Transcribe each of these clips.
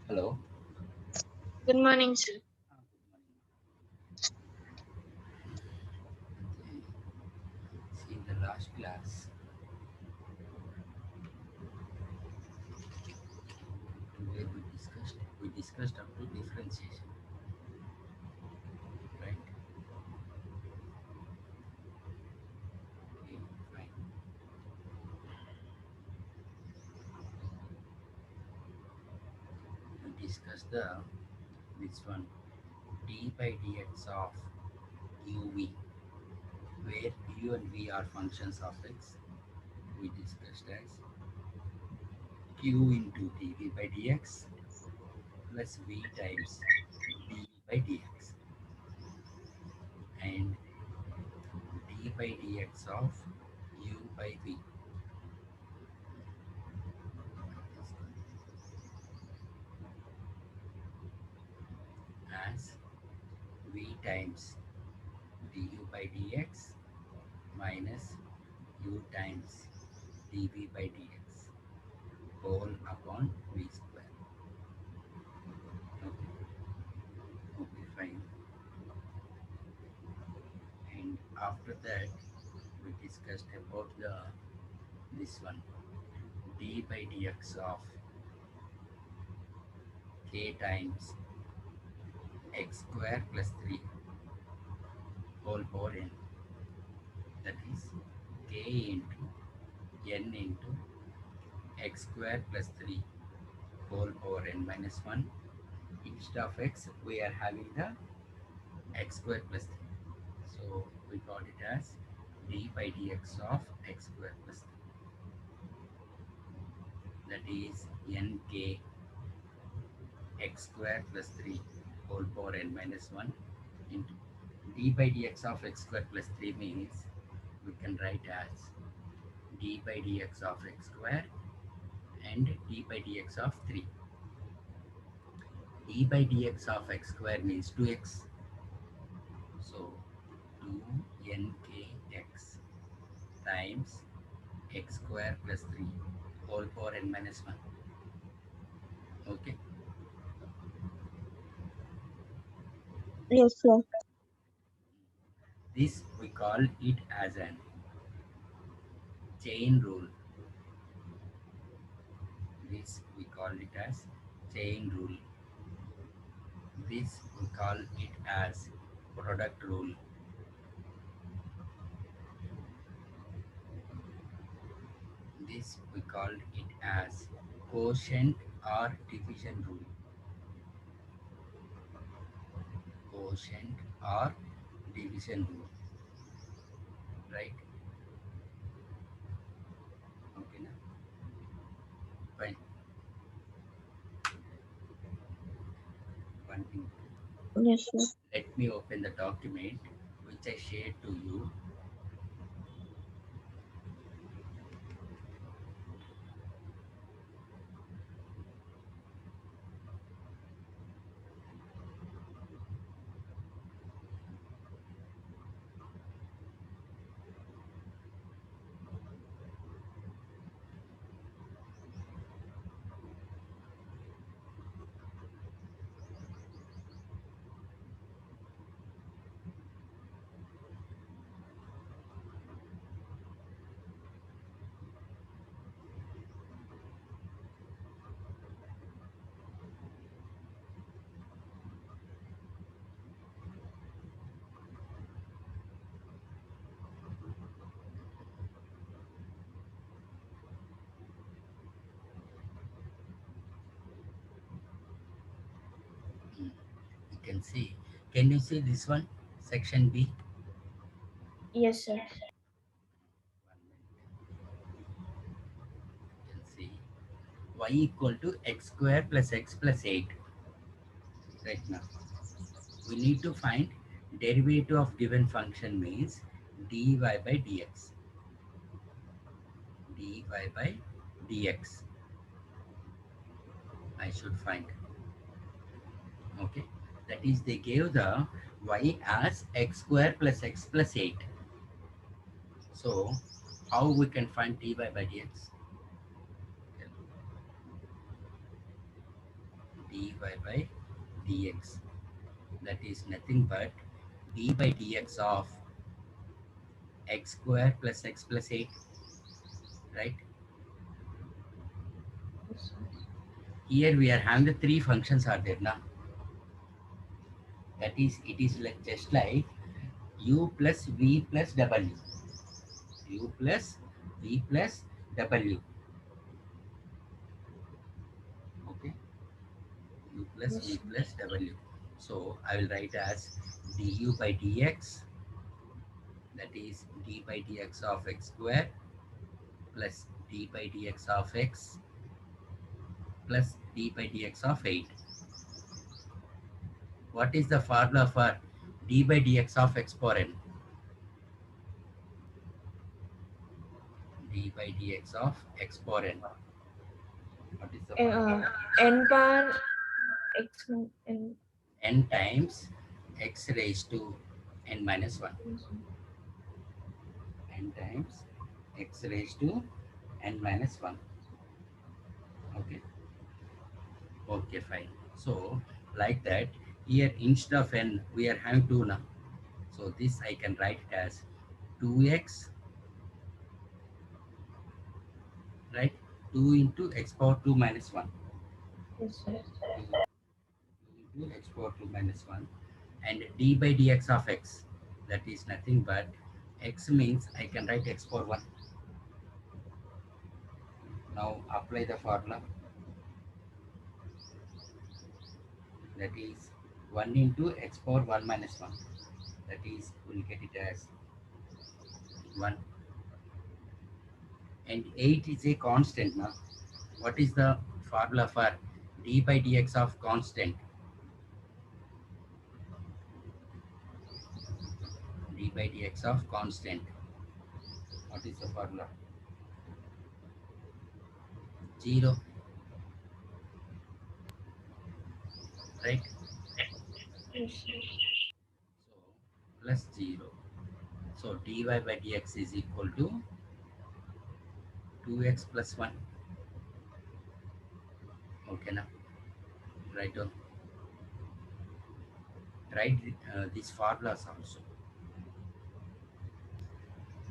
Hello. Good morning, sir. See, in the last class, where we discussed up to differentiation, right? Okay, fine. We discussed this one d by dx of uv, where u and v are functions of x. We discussed as q into dv by dx plus v times dv by dx, and d by dx of u by v as v times du by dx minus u times dv by dx whole upon v square. Okay, okay, fine. And after that, we discussed about the this one d by dx of k times x square plus 3 whole power n. That is k into n into x square plus 3 whole power n minus 1. Instead of x, we are having the x square plus 3. So we got it as d by dx of x square plus 3. That is nk x square plus 3 whole power n minus 1 into d by dx of x square plus 3 means we can write as d by dx of x square and d by dx of 3. D by dx of x square means 2x. So 2nkx times x square plus 3 whole power n minus 1. Okay. Yes, sir. This we call it as an chain rule. This we call it as chain rule. This we call it as product rule. This we call it as quotient or division rule. Quotient or division rule. Right? Okay, now fine. One thing. Yes, sir. Let me open the document which I shared to you. Mm, you can see. Can you see this one? Section B. Yes, sir. One minute. You can see y equal to x square plus x plus 8. Right now, we need to find derivative of given function means dy by dx. Dy by dx. I should find. Okay, that is they gave the y as x square plus x plus 8. So how we can find dy by dx? dy by dx, that is nothing but d by dx of x square plus x plus 8, right? Yes, sir. Here we are having the three functions are there now. That is, it is like just like u plus v plus w, u plus v plus w. Okay, u plus Yes, v sir. plus w. So I will write as du by dx, that is d by dx of x square plus d by dx of x plus d by dx of 8. What is the formula for d by dx of x power n? D by dx of x power n. What is the formula? N bar x n. N times x raised to n minus 1. Yes, sir. N times x raised to n minus 1. Okay. Okay, fine. So, like that, here instead of n, we are having 2 now. So, this I can write it as 2x, right? 2 into x power 2 minus 1. Yes, sir. 2 into x power 2 minus 1. And d by dx of x, that is nothing but x means I can write x power 1. Now apply the formula, that is 1 into x power 1 minus 1, that is we'll get it as 1. And 8 is a constant now. What is the formula for d by dx of constant? D by dx of constant, what is the formula? 0, right? Yes, sir. So plus 0. So dy by dx is equal to 2x plus 1. Okay, now write down, write these formulas also.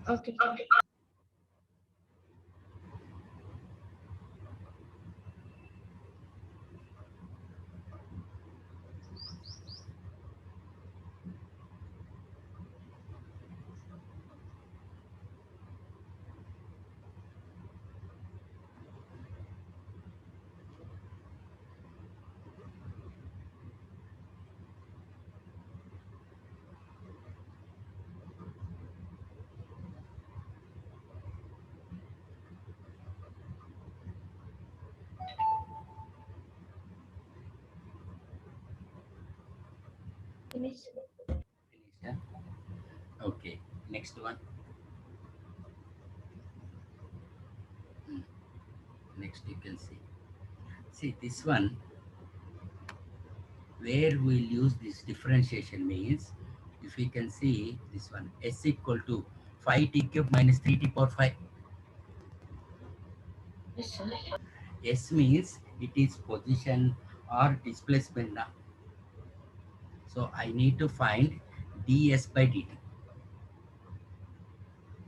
Okay. Finish. Finish, yeah? Okay, next one. Hmm. Next you can see this one, where we'll use this differentiation means, if we can see this one, s equal to 5t cube minus 3t power 5. Yes, sir. S means it is position or displacement now. So I need to find ds by dt.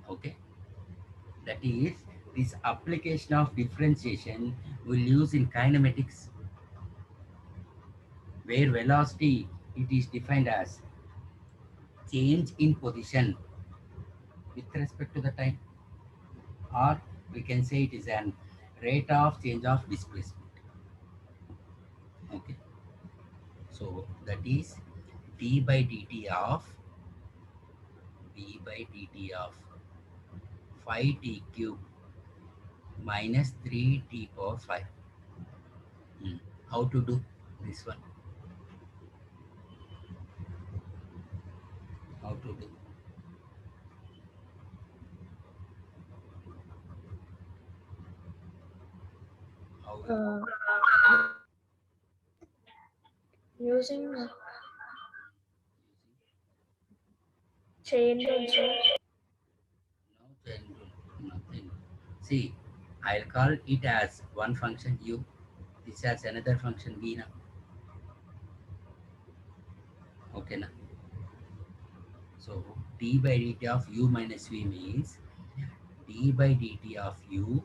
Okay, that is, this application of differentiation we'll use in kinematics, where velocity it is defined as change in position with respect to the time, or we can say it is an rate of change of displacement. Okay, so that is d by dt of d by dt of 5t cube minus 3t power 5. How to do this one? How to do? How will Uh, using chain rule, sir. no chain rule, nothing. See, I'll call it as one function u. This has another function v now. Okay now. So d by dt of u minus v means d by dt of u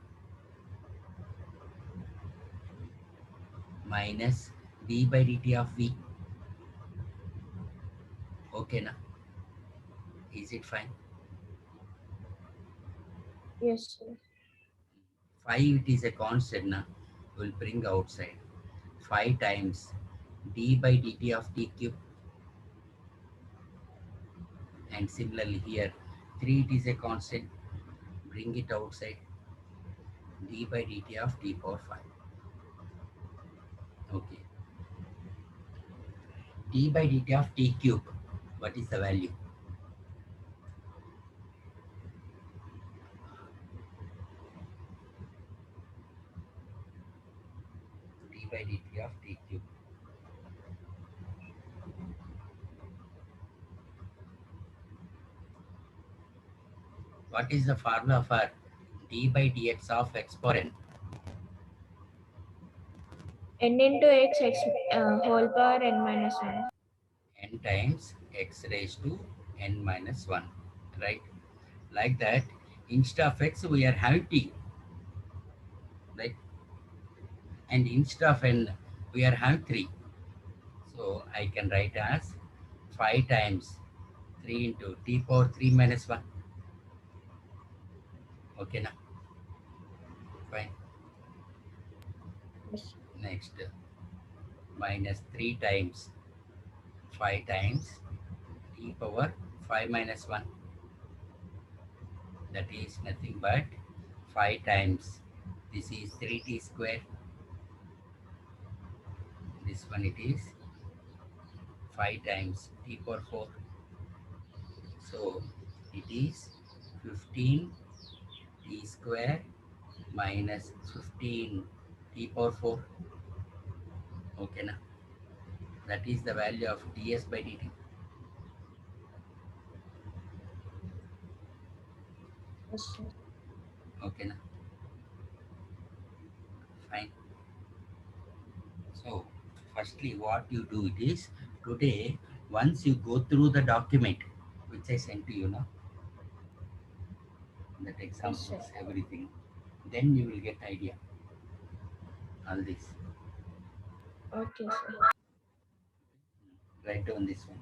minus d by dt of v. Okay now. Is it fine? Yes, sir. 5 it is a constant now. We'll bring outside. 5 times d by dt of t cube, and similarly here 3 it is a constant, bring it outside, d by dt of t power 5. Okay, d by dt of t cube, what is the value? D by dt of t cube, what is the formula for d by dx of x power n? N into x whole power n minus 1. N times x raised to n minus 1, right? Like that, instead of x we are having t, right? And instead of n we are having 3. So I can write as 5 times 3 into t power 3 minus 1. Okay now, fine. Yes. Next, minus 3 times 5 times t power 5 minus 1. That is nothing but 5 times, this is 3t square. This one it is 5 times t power 4. So it is 15 t square minus 15 t power 4. Okay now, that is the value of ds by dt. Yes, sir. Okay now, fine. So firstly what you do it is, today once you go through the document which I sent to you now, that Yes, sir. examples, everything, then you will get idea all this. Okay, sir. Write down this one.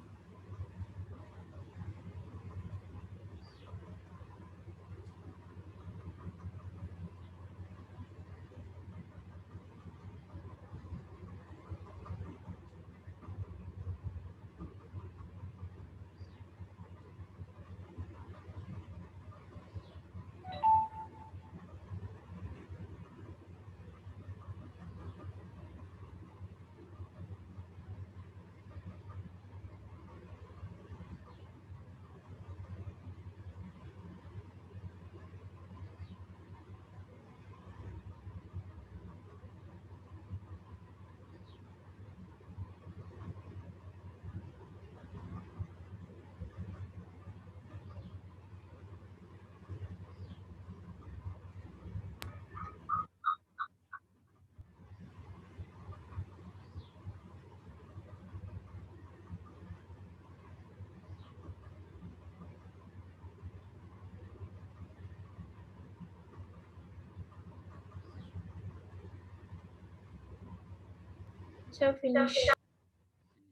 So finish. Finish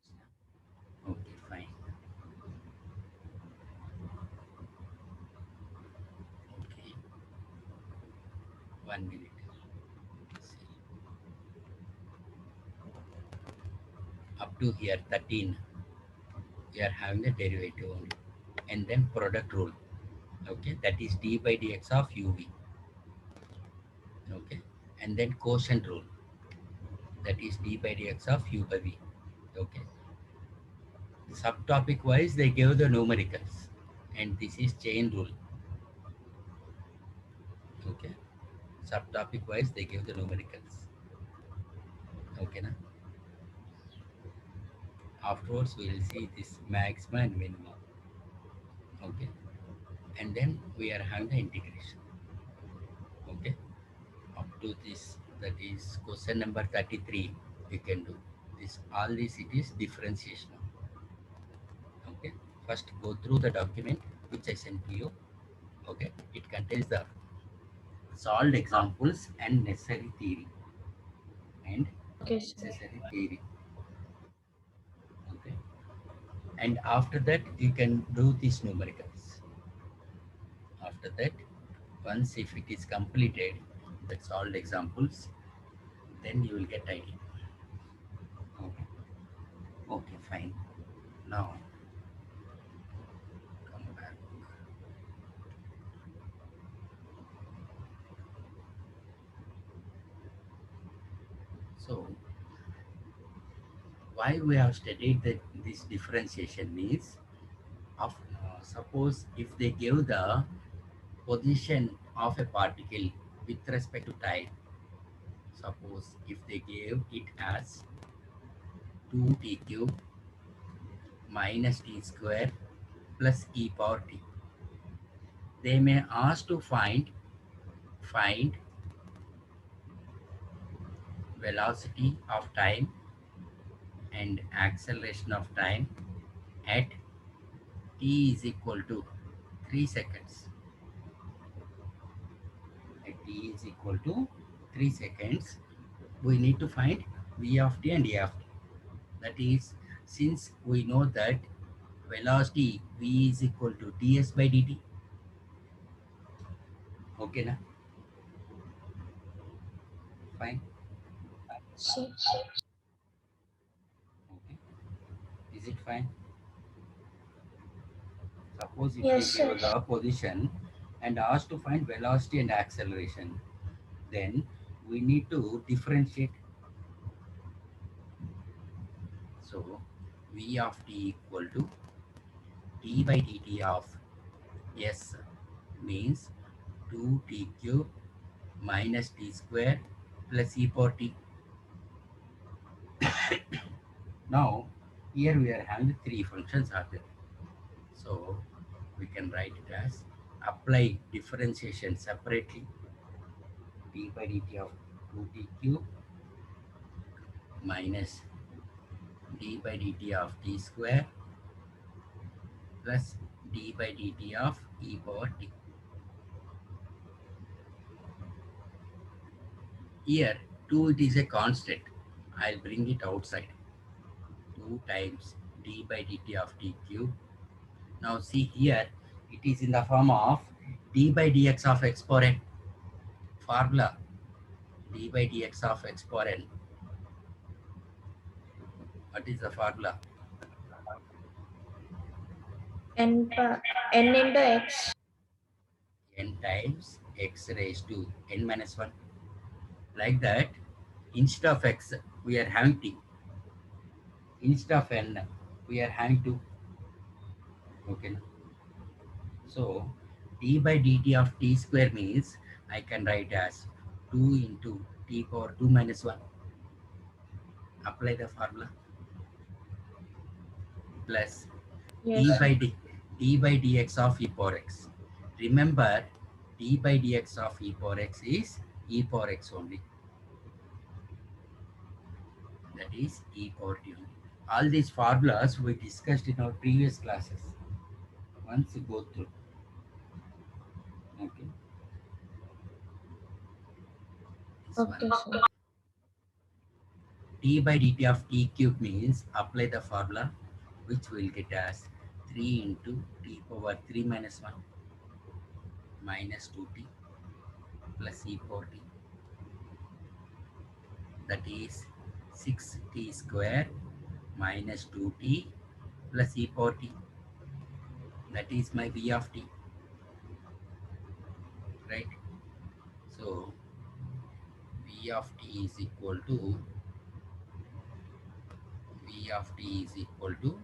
now. Okay, fine. Okay, 1 minute. See, up to here 13 we are having the derivative only, and then product rule. Okay, that is d by dx of uv. Okay, and then quotient rule, that is d by dx of u by v. Okay, subtopic wise they gave the numericals, and this is chain rule. Okay, subtopic wise they give the numericals. Okay, na? Afterwards, we will see this maximum and minimum. Okay, and then we are having the integration. Okay, up to this, that is question number 33. You can do this. All this it is differentiation. Okay, first go through the document which I sent to you. Okay, it contains the solved examples and necessary theory and Okay, sir. necessary theory. Okay, and after that you can do these numericals. After that, once if it is completed, that's all the examples, then you will get idea. Okay, okay, fine. Now come back. So why we have studied that this differentiation means of suppose if they give the position of a particle with respect to time. Suppose if they gave it as 2t cube minus t square plus e power t, they may ask to find velocity of time and acceleration of time at t is equal to 3 seconds. At t is equal to 3 seconds, we need to find v of t and a of t. That is, since we know that velocity v is equal to ds by dt. Okay, na? Fine. Sir. Okay. Is it fine? Suppose if they Yes, sir. give the position and ask to find velocity and acceleration, then we need to differentiate. So v of t equal to d by dt of s means 2t cube minus t square plus e power t. Now here we are having three functions are there. So we can write it as apply differentiation separately, d by dt of 2t cube minus d by dt of t square plus d by dt of e power t. Here 2 it is a constant. I'll bring it outside. 2 times d by dt of t cube. Now see here it is in the form of d by dx of x power n. Formula d by dx of x power n. What is the formula? N into X. N times x raised to n minus 1. Like that, instead of x, we are having t. Instead of n, we are having 2. Okay. So, d by dt of t square means I can write as 2 into t power 2 minus 1. Apply the formula plus d Yes. by dx of e power x. Remember, d by dx of e power x is e power x only. That is e power t only. All these formulas we discussed in our previous classes. Once you go through, okay, this one. Okay, sir. D by dt of t cube means apply the formula which will get as 3 into t power 3 minus 1 minus 2t plus e power t, that is 6t square minus 2t plus e power t, that is my v of t, right? So v of t is equal to v of t is equal to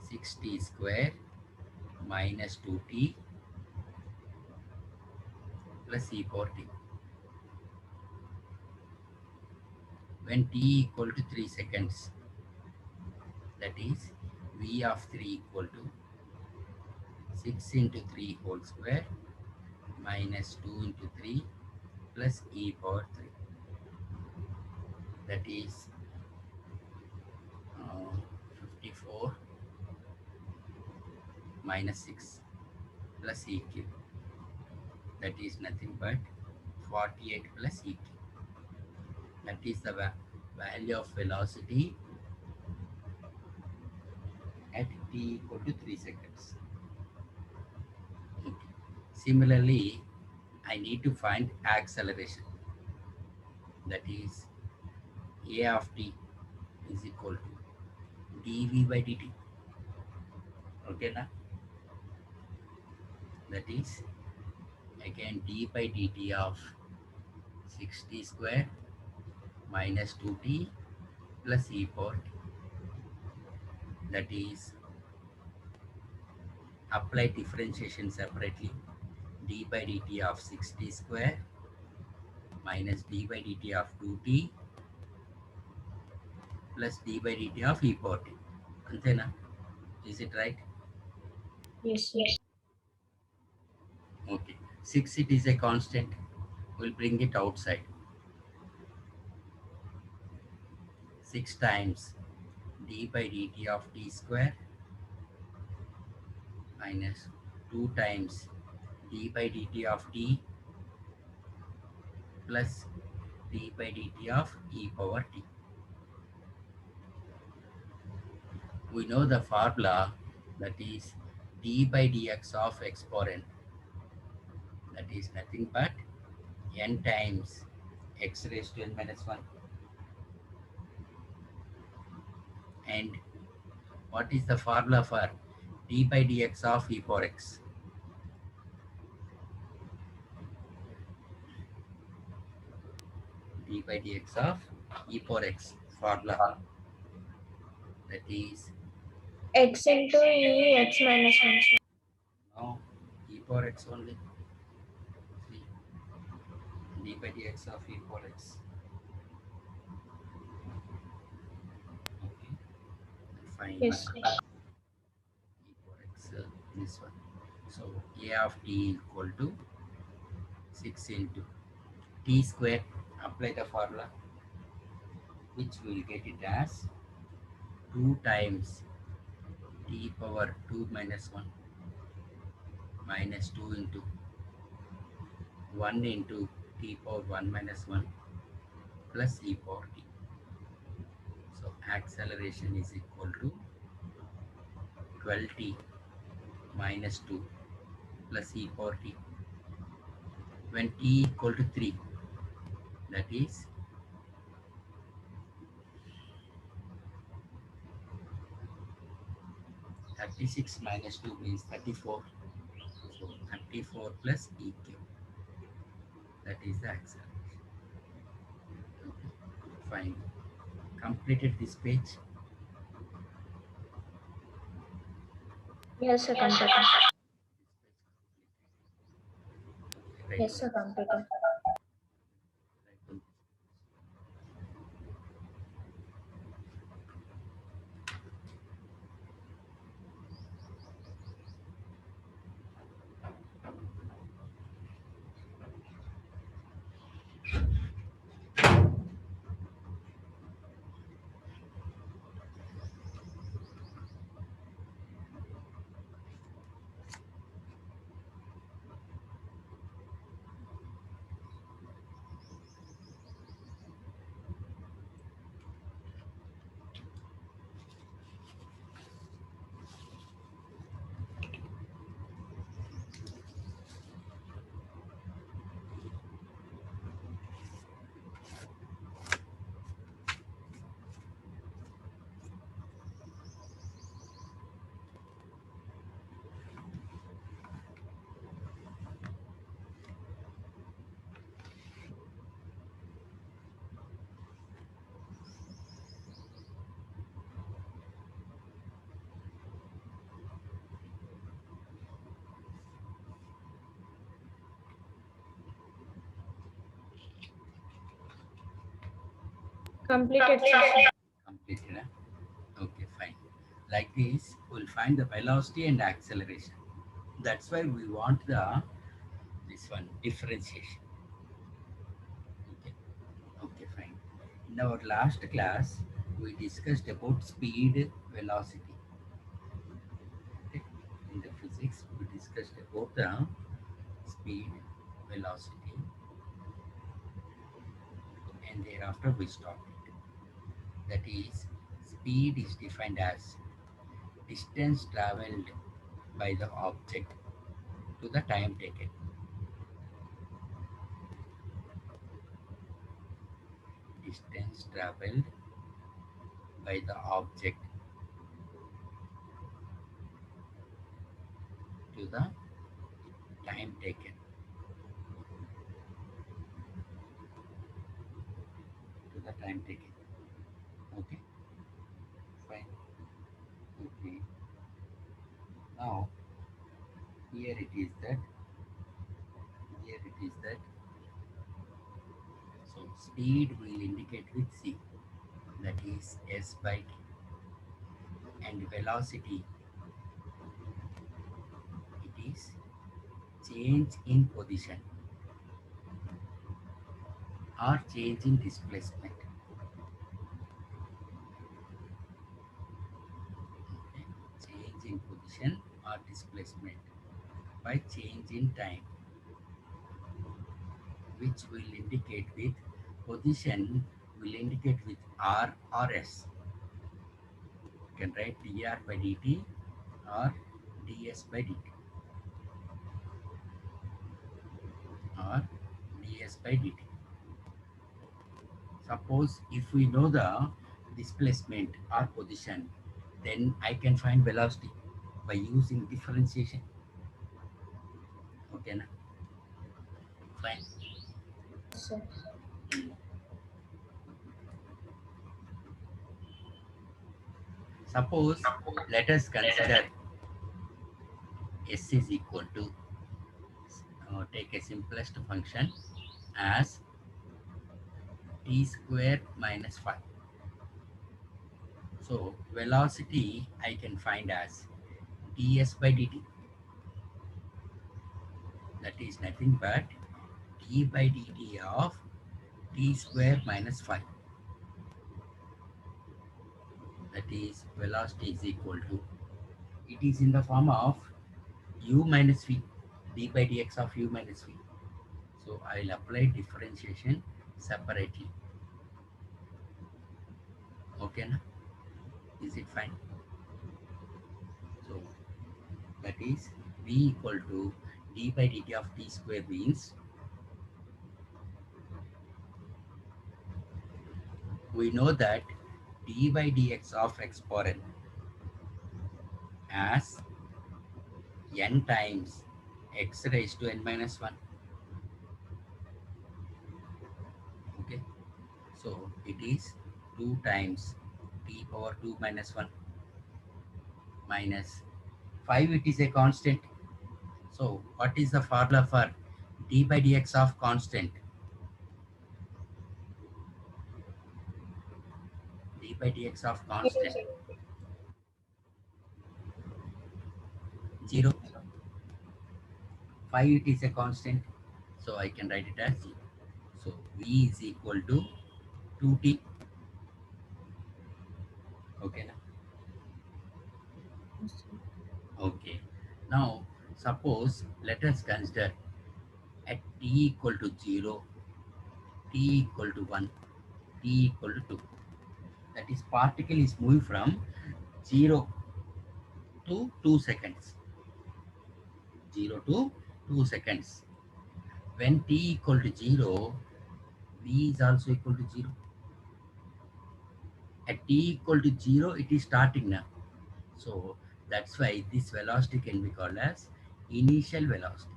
6t square minus 2t plus e power t. when t equal to 3 seconds, that is v of 3 equal to 6 into 3 whole square minus 2 into 3 plus e power 3, that is 54 minus 6 plus e cube, that is nothing but 48 plus e cube. That is the value of velocity at t equal to 3 seconds. Okay. Similarly, I need to find acceleration, that is a of t is equal to dv by dt. Okay, now that is again d by dt of 60 square minus 2t plus e power t, that is apply differentiation separately, d by dt of 60 square minus d by dt of 2t plus d by dt of e power t. Antena, is it right? Yes, sir. Okay. 6, it is a constant. We'll bring it outside. 6 times d by dt of t square minus 2 times d by dt of t plus d by dt of e power t. We know the formula, that is d by dx of exponent, that is nothing but n times x raised to n minus 1. And what is the formula for d by dx of e power x? D by dx of e power x formula, that is X into E, X minus 1, sir. now e power x only. See, d by dx of e power x. Okay, fine. Yes, sir. E power x, this one. So a of t equal to 6 into t square. Apply the formula, which will get it as 2 times t power 2 minus 1 minus 2 into 1 into t power 1 minus 1 plus e power t. So acceleration is equal to 12t minus 2 plus e power t when t equal to 3, that is 36 minus 2 means 34. So 34 plus e cube, that is the acceleration. Okay. Fine. Completed this page. Yes, sir, computer. Right Yes, on sir, this. computer. Right on. Completed session. Completed. Okay, fine. Like this, we'll find the velocity and acceleration. That's why we want the this one differentiation. Okay. Okay, fine. In our last class, we discussed about speed, velocity. Okay. In the physics, we discussed about the speed, velocity, and thereafter we stopped it. That is, speed is defined as distance traveled by the object to the time taken. Distance traveled by the object to the time taken. To the time taken. Okay, fine. Okay. Now here it is that here it is that so speed will indicate with c, that is s by t, and velocity it is change in position or change in displacement. Okay? Change in position or displacement by change in time, which will indicate with position will indicate with r or s. You can write dr by dt or ds by dt or ds by dt. Suppose if we know the displacement or position, then I can find velocity by using differentiation. Okay, na? Fine. Sir. Suppose let us consider s is equal to take a simplest function as t square minus 5. So velocity I can find as ds by dt, that is nothing but d by dt of t square minus 5. That is velocity is equal to, it is in the form of u minus v, d by dx of u minus v. So I'll apply differentiation separately. Okay, na? Is it fine? So that is v equal to d by dt of t square means we know that d by dx of x power n as n times x raised to n minus 1. Okay, so it is 2 times t power 2 minus 1 minus 5, it is a constant. So what is the formula for d by dx of constant? D by dx of constant 0. 5, it is a constant, so I can write it as 0. So v is equal to 2t. Okay, na? Okay. Now suppose let us consider at t equal to 0, t equal to 1, t equal to 2. That is particle is moving from 0 to 2 seconds. 0 to 2 seconds. When t equal to 0, v is also equal to 0. At t equal to 0, it is starting now. So that's why this velocity can be called as initial velocity.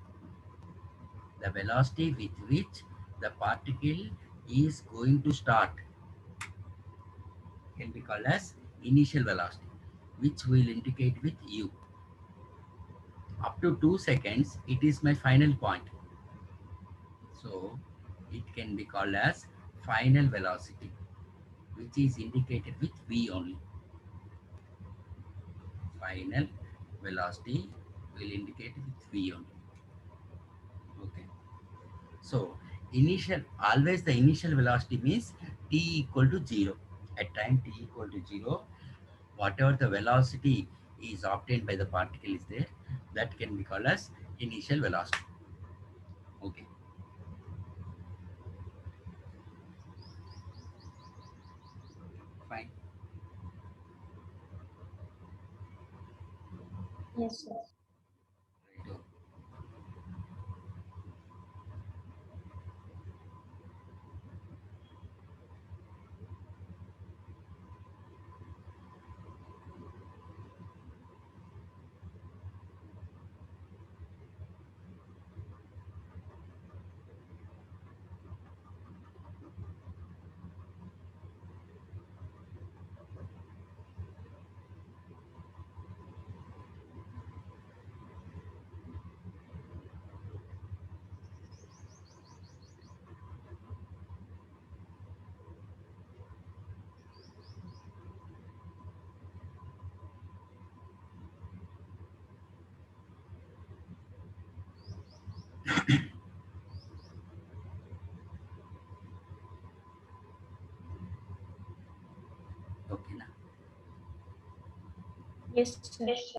The velocity with which the particle is going to start can be called as initial velocity, which will indicate with u. Up to 2 seconds, it is my final point. So it can be called as final velocity. which is indicated with V only. Final velocity will indicate with V only. Okay. So initial, always the initial velocity means t equal to 0. At time t equal to 0, whatever the velocity is obtained by the particle is there, that can be called as initial velocity. Okay, fine. Yes, sir. Right. Okay, now Yes, sir. next,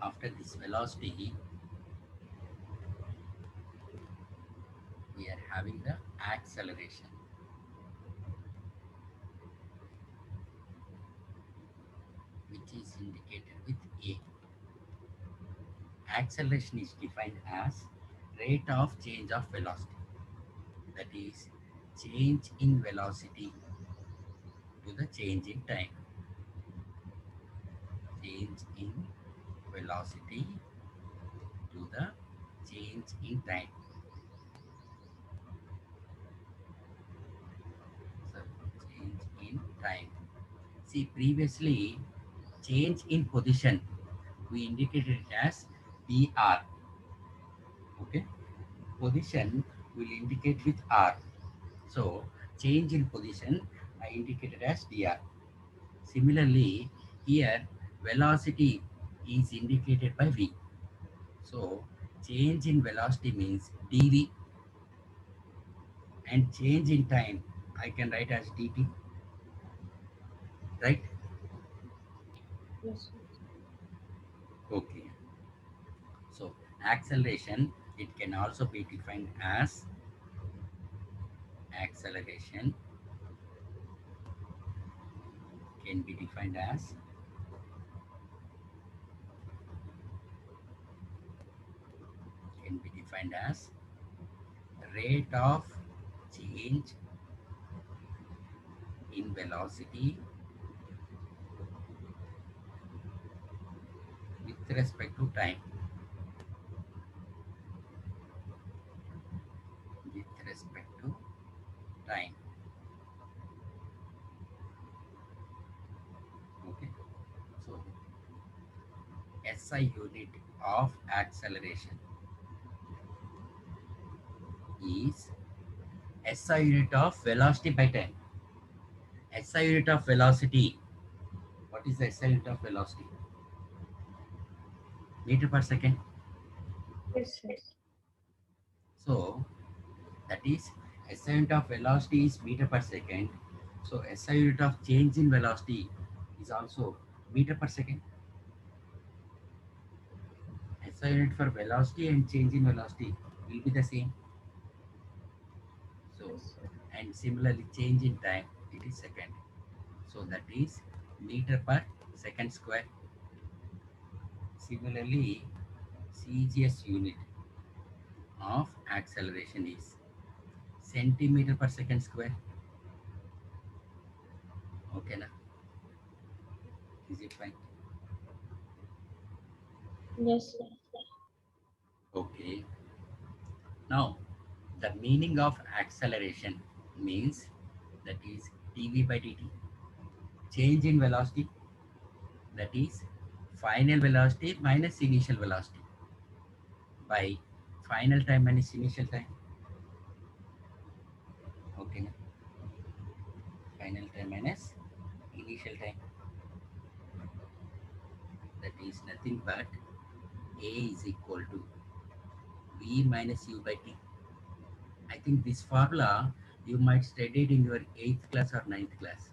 after this velocity, we are having the acceleration, which is indicated with A. Acceleration is defined as rate of change of velocity, that is change in velocity to the change in time. Change in velocity to the change in time. So change in time. See, previously change in position we indicated it as dr. Okay, position will indicate with r. So change in position I indicated as dr. Similarly, here velocity is indicated by v. So change in velocity means dv, and change in time I can write as dt, right? Yes, sir. Okay. So acceleration, it can also be defined as acceleration can be defined as can be defined as rate of change in velocity with respect to time. With respect to time. Okay. So SI unit of acceleration is SI unit of velocity by time. SI unit of velocity. What is the SI unit of velocity? Meter per second. Yes, sir. So that is SI unit of velocity is meter per second. So SI unit of change in velocity is also meter per second. SI unit for velocity and change in velocity will be the same. So Yes, sir. and similarly change in time, it is second. So that is meter per second square. Similarly, CGS unit of acceleration is centimeter per second square. Okay, na? Is it fine? Yes, sir. Okay. Now, the meaning of acceleration means that is dv by dt. Change in velocity, that is final velocity minus initial velocity. by final time minus initial time. Okay, na? Final time minus initial time. That is nothing but A is equal to V minus U by T. I think this formula you might study it in your 8th class or 9th class.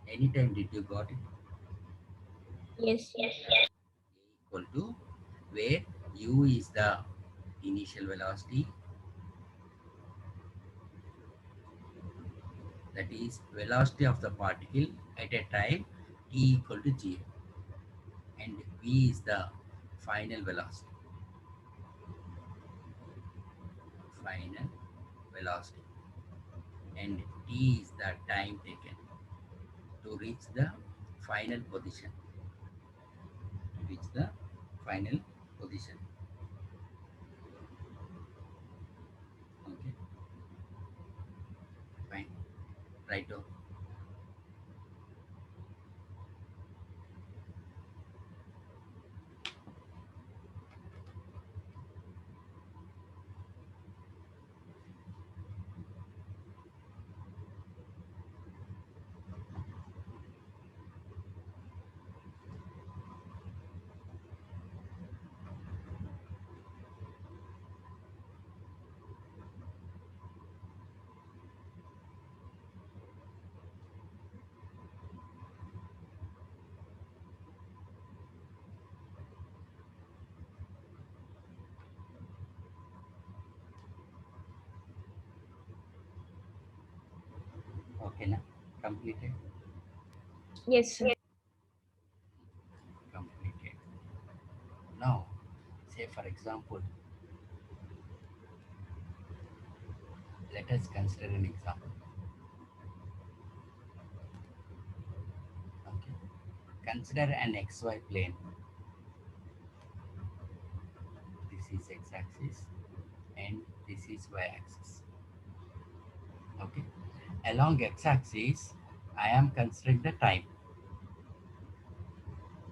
Anytime did you got it? Yes, sir. Equal to where U is the initial velocity, that is velocity of the particle at a time t equal to 0, and V is the final velocity, final velocity, and t is the time taken to reach the final position, to reach the final position. Okay, fine. Right. Okay, now completed. Yes, sir. Completed. Now, say for example, let us consider an example. Okay, consider an xy plane. This is x-axis and this is y-axis. Okay, along x-axis, I am considering the time.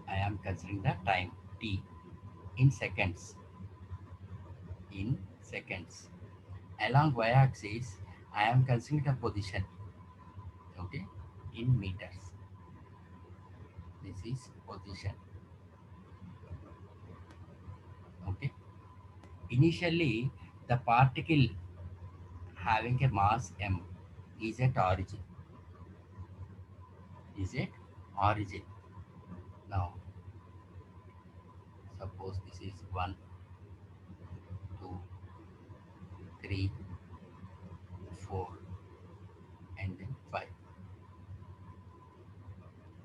I am considering the time t in seconds. In seconds. Along y-axis, I am considering the position. Okay, in meters. This is position. Okay. Initially, the particle having a mass m is at origin. Is at origin. Now, suppose this is 1, 2, 3, 4, and then 5,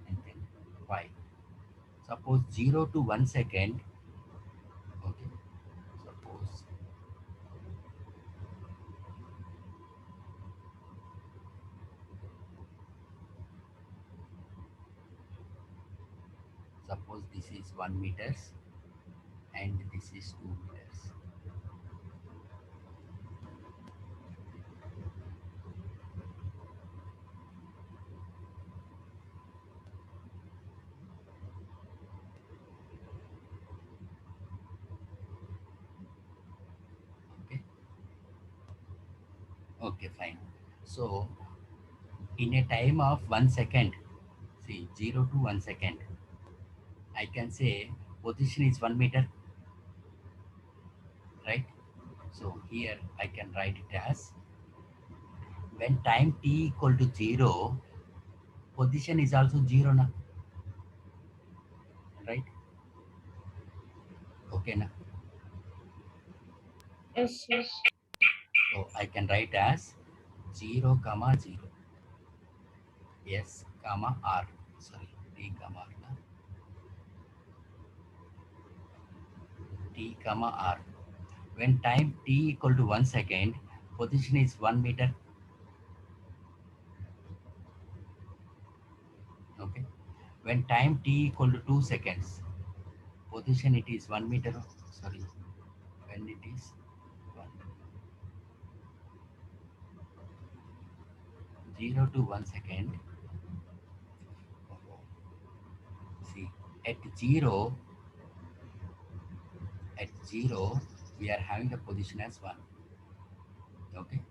and then 5. Suppose 0 to 1 second. Okay. Suppose suppose this is 1 meters and this is 2 meters. Okay. Okay, fine. So in a time of 1 second, see 0 to 1 second, I can say position is 1 meter, right? So here I can write it as when time t equal to 0, position is also 0 now, right? Okay now. Yes, sir. So I can write as 0 comma 0, s comma r, sorry, t comma r, na? T comma r. When time t equal to 1 second, position is 1 meter. Okay. When time t equal to 2 seconds, position it is 1 meter. Sorry, when it is 1, 0 to 1 second. See, at 0, At 0, we are having the position as 1. Okay.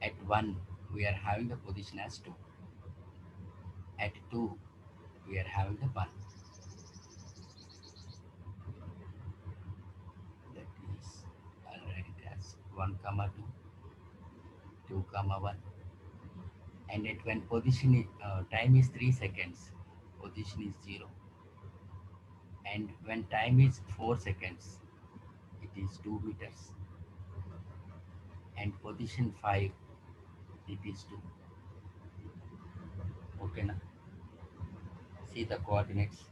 At 1, we are having the position as 2. At 2, we are having the 1. That is, I'll write it as 1 comma 2, 2 comma 1. And at when position time is 3 seconds, position is 0. And when time is 4 seconds, it is 2 meters. And position 5, it is 2. Okay, now see the coordinates.